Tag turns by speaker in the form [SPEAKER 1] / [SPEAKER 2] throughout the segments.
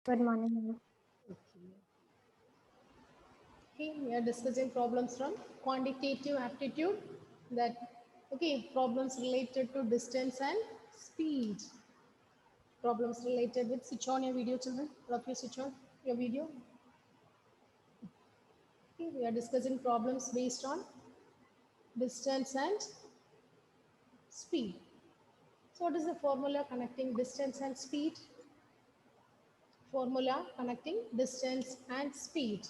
[SPEAKER 1] Good morning, ma'am.
[SPEAKER 2] Okay, we are discussing problems from quantitative aptitude. That problems related to distance and speed. Problems related with switch on your video, children. All of you switch on your video. Okay, we are discussing problems based on distance and speed. So, what is the formula connecting distance and speed? Formula connecting distance and speed.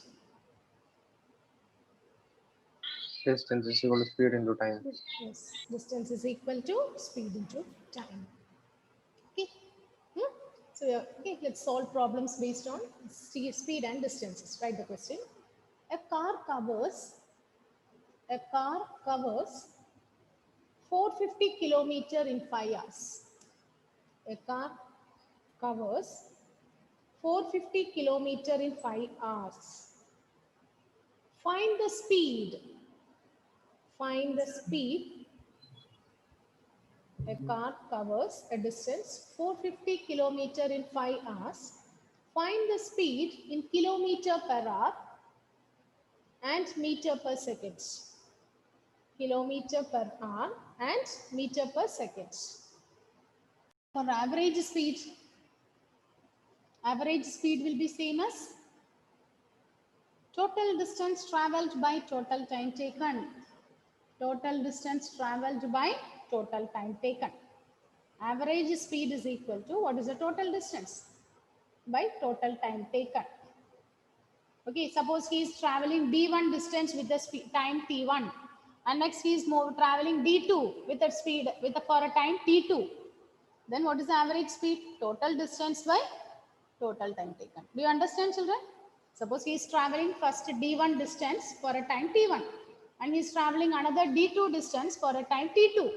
[SPEAKER 3] Distance is equal to speed into time.
[SPEAKER 2] Yes, distance is equal to speed into time. Okay. So let's solve problems based on speed and distances. Write the question. A car covers 450 kilometer in 5 hours. A car covers 450 kilometer in 5 hours. Find the speed. Find the speed. A car covers a distance 450 kilometer in 5 hours. Find the speed in kilometer per hour and meter per second. Kilometer per hour and meter per second. For average speed will be same as total distance traveled by total time taken. Total distance traveled by total time taken. Average speed is equal to what is the total distance by total time taken. Okay, suppose he is traveling d1 distance with the time t1, and next he is traveling d2 with a speed for a time t2. Then what is the average speed? Total distance by total time taken. Do you understand, children? Suppose he is traveling first d1 distance for a time t1, and he is traveling another d2 distance for a time t2,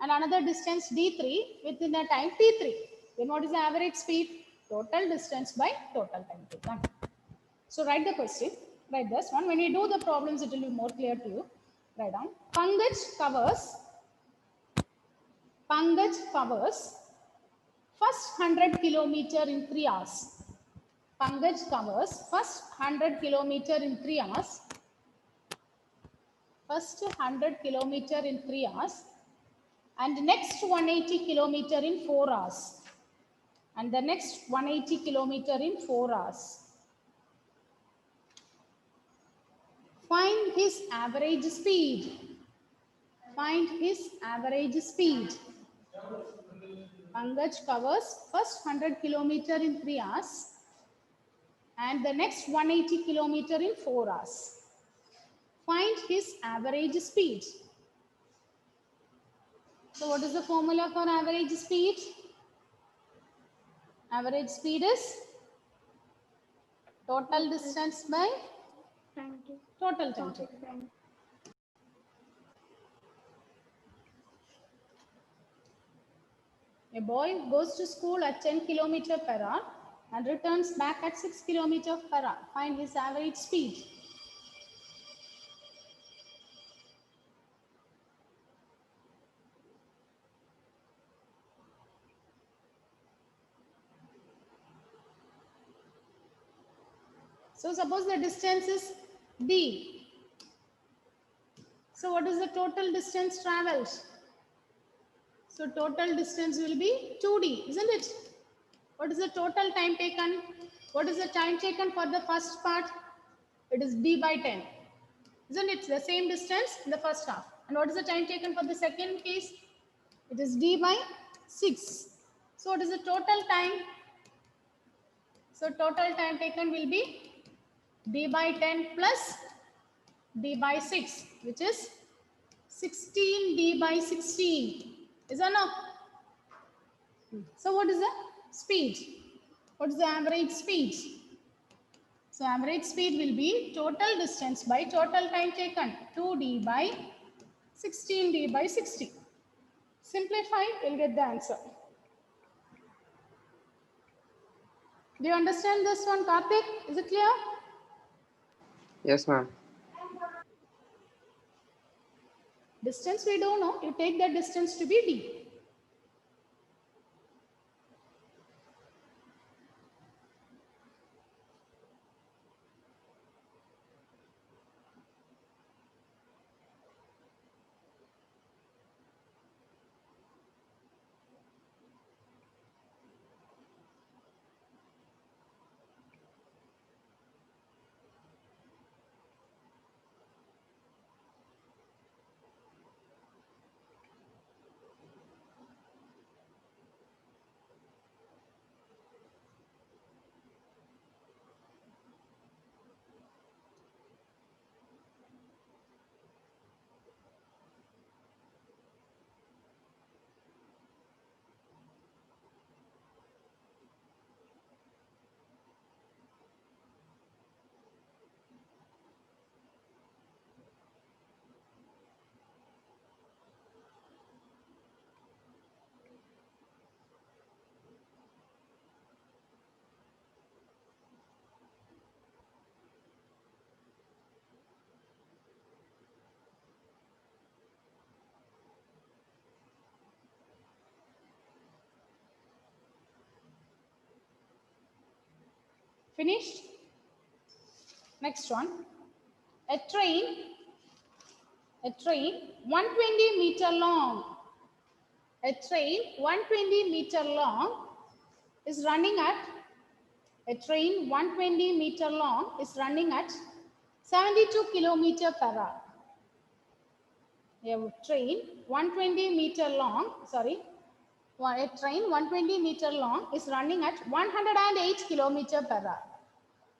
[SPEAKER 2] and another distance d3 within a time t3. Then what is the average speed? Total distance by total time taken. So write the question. Write this one. When you do the problems, it will be more clear to you. Write down. Pankaj covers first 100 kilometer in 3 hours. Pankaj covers first 100 kilometer in 3 hours. First 100 kilometer in 3 hours. And next 180 kilometer in 4 hours. And the next 180 kilometer in 4 hours. Find his average speed. Find his average speed. Pankaj covers first 100 kilometer in 3 hours and the next 180 kilometer in 4 hours. Find his average speed. So what is the formula for average speed? Average speed is total distance by total time taken. A boy goes to school at 10 km per hour and returns back at 6 km per hour. Find his average speed. So suppose the distance is d. So what is the total distance traveled? So total distance will be 2d, isn't it? What is the total time taken? What is the time taken for the first part? It is d by 10. Isn't it the same distance in the first half? And what is the time taken for the second case? It is d by 6. So what is the total time? So total time taken will be d by 10 plus d by 6, which is 16d by 16. Is that no? So what is the speed? What is the average speed? So average speed will be total distance by total time taken, 2d by 16d by 60. Simplify, you'll get the answer. Do you understand this one, Karthik? Is it clear?
[SPEAKER 3] Yes, ma'am.
[SPEAKER 2] Distance we don't know. You take that distance to be d. Finished? Next one. A train 120 meter long. A train 120 meter long is running at a train 120 meter long is running at 72 kilometer per hour. A train 120 meter long, sorry, a train 120 meter long is running at 108 kilometer per hour.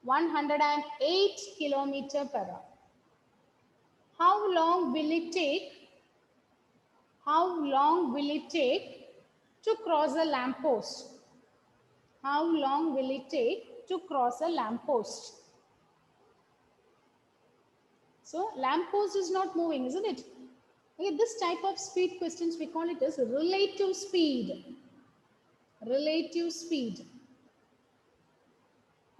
[SPEAKER 2] 108 kilometer per hour. How long will it take? How long will it take to cross a lamppost? How long will it take to cross a lamppost? So lamppost is not moving, isn't it? Okay, this type of speed questions we call it as relative speed. Relative speed.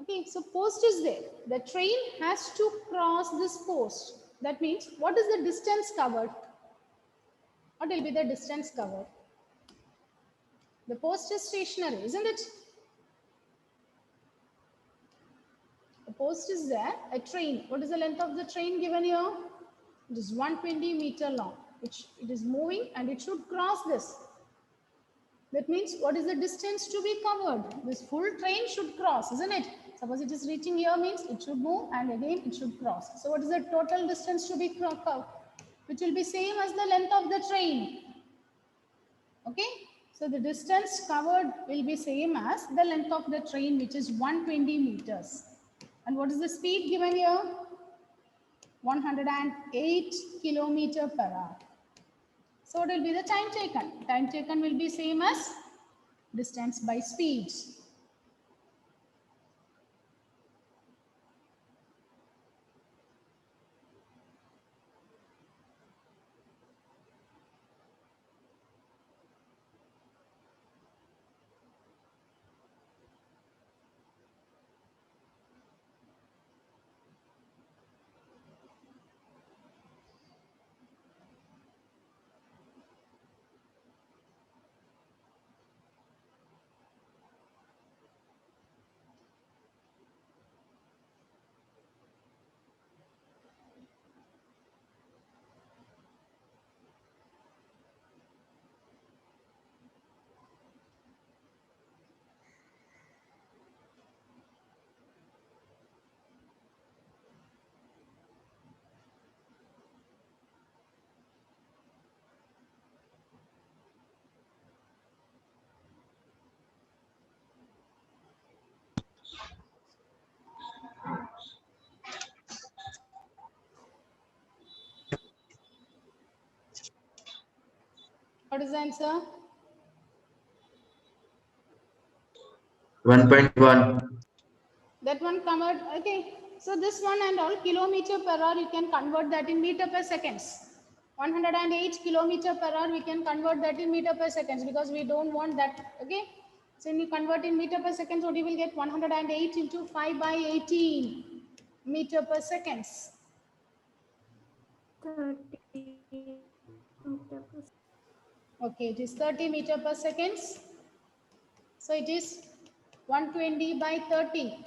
[SPEAKER 2] Okay, so post is there. The train has to cross this post. That means what is the distance covered? What will be the distance covered? The post is stationary, isn't it? The post is there, a train. What is the length of the train given here? It is 120 meter long. It is moving and it should cross this. That means what is the distance to be covered? This full train should cross, isn't it? Suppose it is reaching here means it should move and again it should cross. So what is the total distance to be covered? Which will be same as the length of the train. Okay? So the distance covered will be same as the length of the train, which is 120 meters. And what is the speed given here? 108 kilometer per hour. So what will be the time taken? Time taken will be same as distance by speed. What is the answer?
[SPEAKER 1] 1.1.
[SPEAKER 2] That one covered. Okay. So this one and all kilometer per hour, you can convert that in meter per seconds. 108 kilometer per hour, we can convert that in meter per seconds because we don't want that. Okay. So when you convert in meter per seconds, what you will get? 108 into 5 by 18 meter per seconds.
[SPEAKER 4] 30 meter per
[SPEAKER 2] Okay, it is 30 meter per seconds. So it is 120 by 30.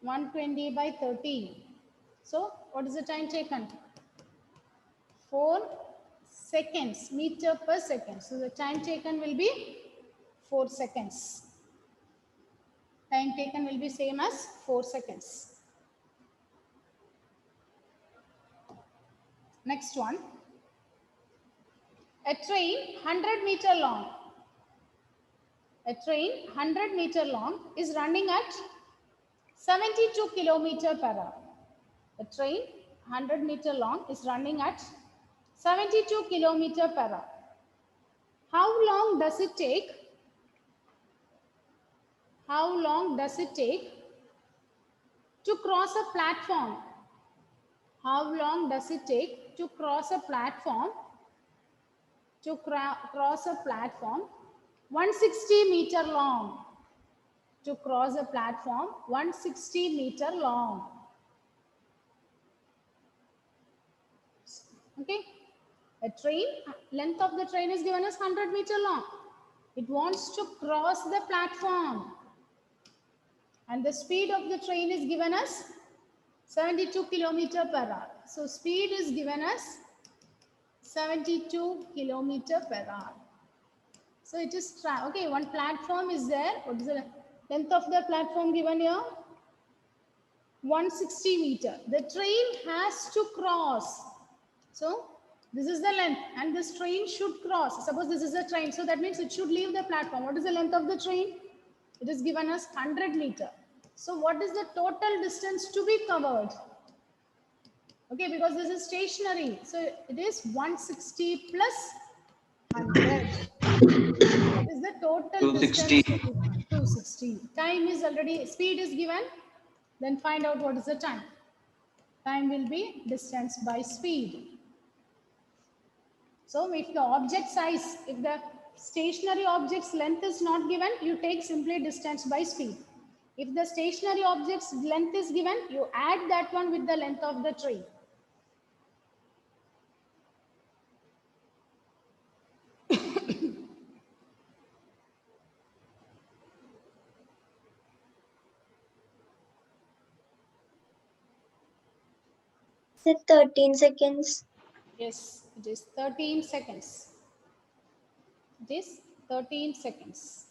[SPEAKER 2] 120 by 30. So what is the time taken? 4 seconds, meter per second. So the time taken will be 4 seconds. Time taken will be same as 4 seconds. Next one. A train 100 meter long. A train 100 meter long is running at 72 kilometer per hour. A train 100 meter long is running at 72 kilometer per hour. How long does it take? How long does it take to cross a platform? How long does it take to cross a platform? To cross a platform 160 meter long. To cross a platform 160 meter long. Okay. A train, length of the train is given as 100 meter long. It wants to cross the platform. And the speed of the train is given as 72 kilometer per hour. So speed is given as 72 kilometer per hour. So it is, okay, one platform is there. What is the length of the platform given here? 160 meter. The train has to cross. So this is the length and this train should cross. Suppose this is a train. So that means it should leave the platform. What is the length of the train? It is given as 100 meter. So what is the total distance to be covered? Okay, because this is stationary. So it is 160 plus 100. What is the total
[SPEAKER 1] 260.
[SPEAKER 2] distance to be covered? 260. Time is already, speed is given. Then find out what is the time. Time will be distance by speed. So if the object size, if the stationary object's length is not given, you take simply distance by speed. If the stationary object's length is given, you add that one with the length of the train.
[SPEAKER 4] Is it 13 seconds?
[SPEAKER 2] Yes, it is 13 seconds. It is 13 seconds.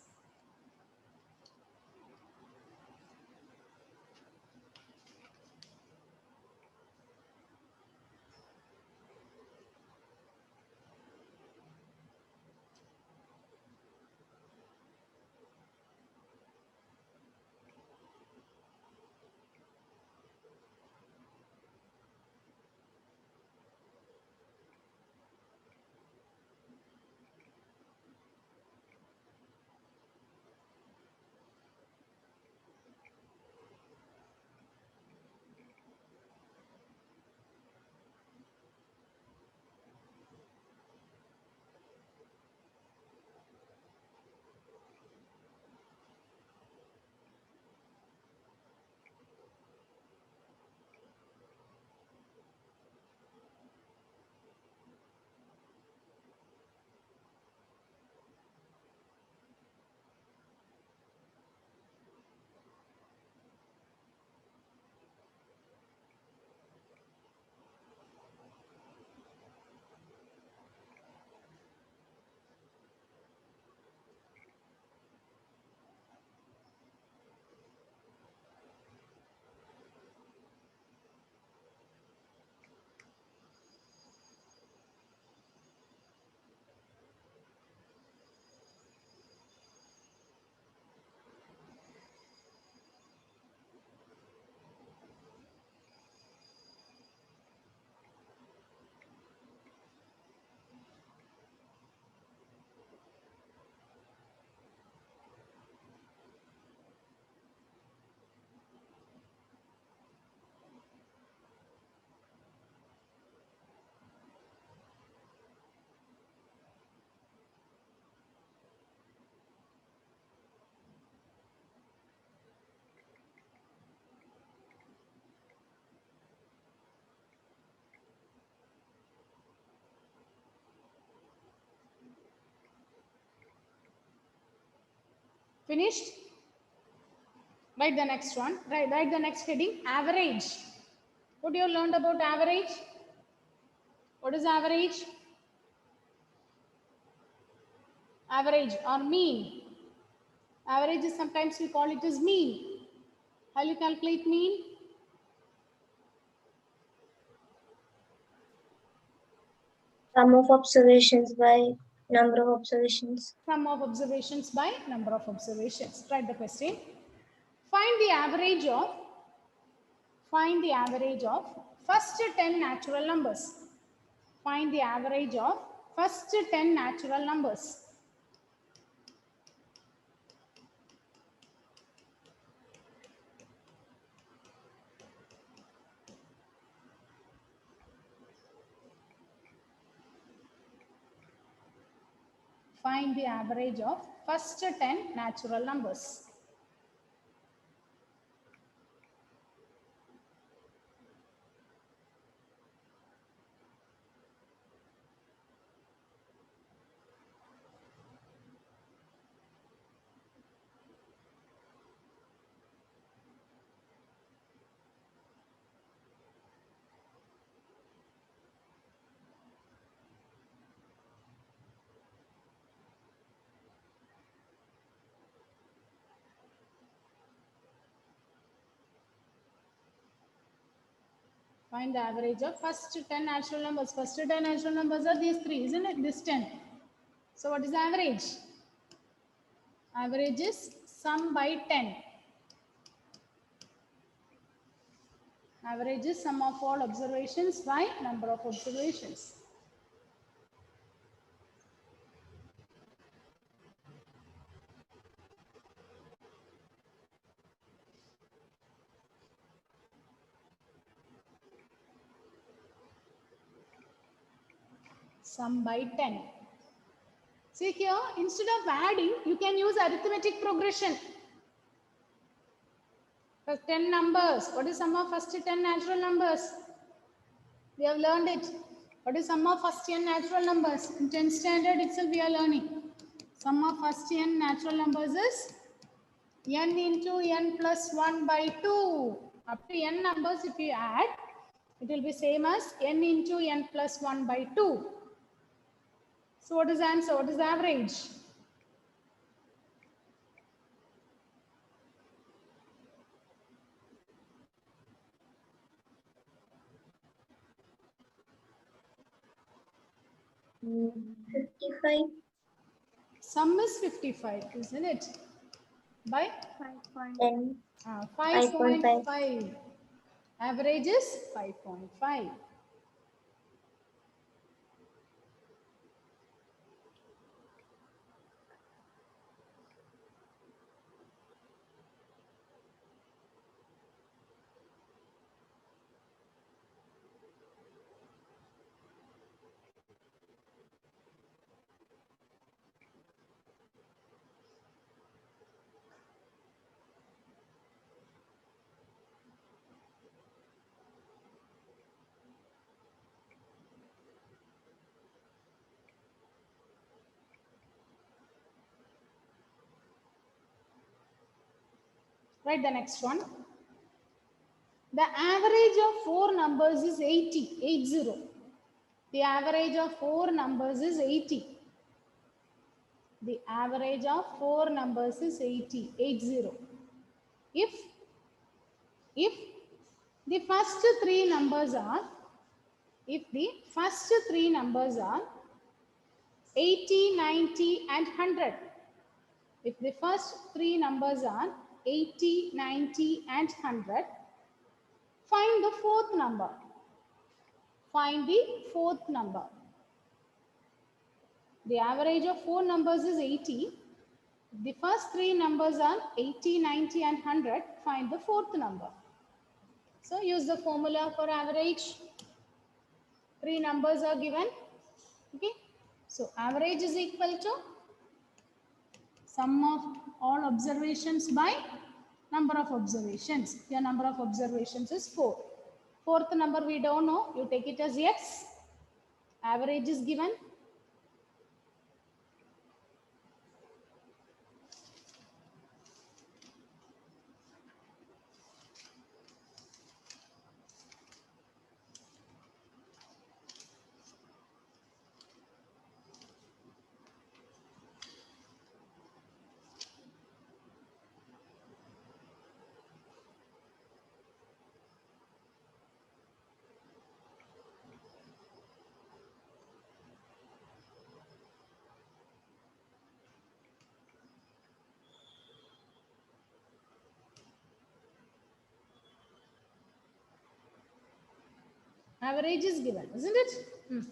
[SPEAKER 2] Finished? Write the next one. Write the next heading. Average. What you learned about average? What is average? Average or mean. Average is sometimes we call it as mean. How you calculate mean?
[SPEAKER 4] Sum of observations by number of observations.
[SPEAKER 2] Sum of observations by number of observations. Write the question. Find the average of first 10 natural numbers. Find the average of first 10 natural numbers. Find the average of first 10 natural numbers. Find the average of first 10 natural numbers. First 10 natural numbers are these three, isn't it? This 10. So what is the average? Average is sum by 10. Average is sum of all observations by number of observations. Sum by 10. See here, instead of adding, you can use arithmetic progression. For 10 numbers, what is sum of first 10 natural numbers? We have learned it. What is sum of first n natural numbers? In 10th standard itself we are learning. Sum of first n natural numbers is n into n plus 1 by 2. Up to n numbers if you add, it will be same as n into n plus 1 by 2. So what is the answer? What is the average?
[SPEAKER 4] Mm, 55.
[SPEAKER 2] Sum is 55, isn't it? By
[SPEAKER 4] 10.
[SPEAKER 2] 5.5. Average is 5.5. Write the next one. The average of 4 numbers is 80. 80. The average of 4 numbers is 80. The average of 4 numbers is 80. 80. If the first 3 numbers are, if the first 3 numbers are 80, 90 and 100. If the first 3 numbers are 80, 90 and 100, find the fourth number. Find the fourth number. The average of 4 numbers is 80. If the first 3 numbers are 80, 90 and 100, find the fourth number. So use the formula for average. 3 numbers are given. Okay. So average is equal to sum of all observations by number of observations. Your number of observations is 4. Fourth number we don't know. You take it as x. Average is given. Average is given, isn't it?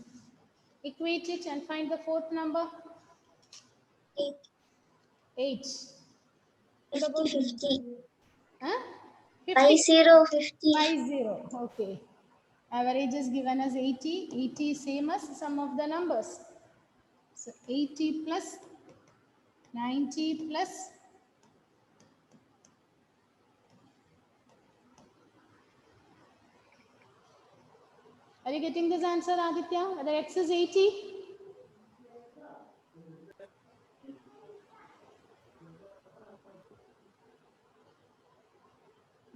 [SPEAKER 2] Equate it and find the fourth number.
[SPEAKER 4] 8.
[SPEAKER 2] 8.
[SPEAKER 4] 50, 50.
[SPEAKER 2] Huh?
[SPEAKER 4] 50, 50.
[SPEAKER 2] 50. Okay. Average is given as 80. 80 is same as sum of the numbers. So 80 plus 90 plus Are you getting this answer, Aditya? Whether x is 80?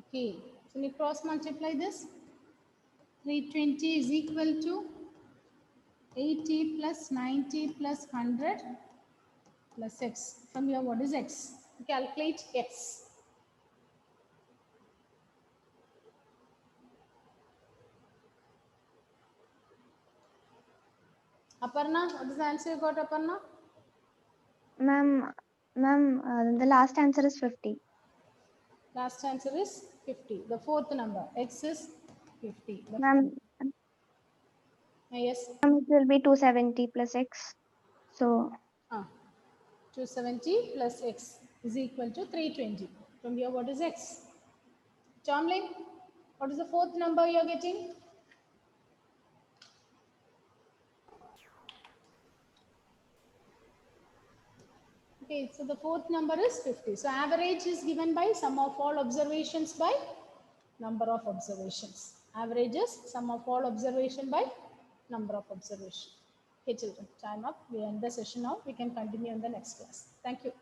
[SPEAKER 2] Okay. So we cross multiply this. 320 is equal to 80 plus 90 plus 100 plus x. From here, what is x? Calculate x. Aparna, what is the answer you got, Aparna?
[SPEAKER 1] Ma'am, the last answer is 50.
[SPEAKER 2] Last answer is 50. The fourth number, x is 50.
[SPEAKER 1] Ma'am,
[SPEAKER 2] Yes,
[SPEAKER 1] it will be 270 plus x. So
[SPEAKER 2] 270 plus x is equal to 320. From here, what is x? Chomling, what is the fourth number you are getting? Okay, so the fourth number is 50. So average is given by sum of all observations by number of observations. Average is sum of all observation by number of observation. Okay, children, time up. We end the session now. We can continue in the next class. Thank you.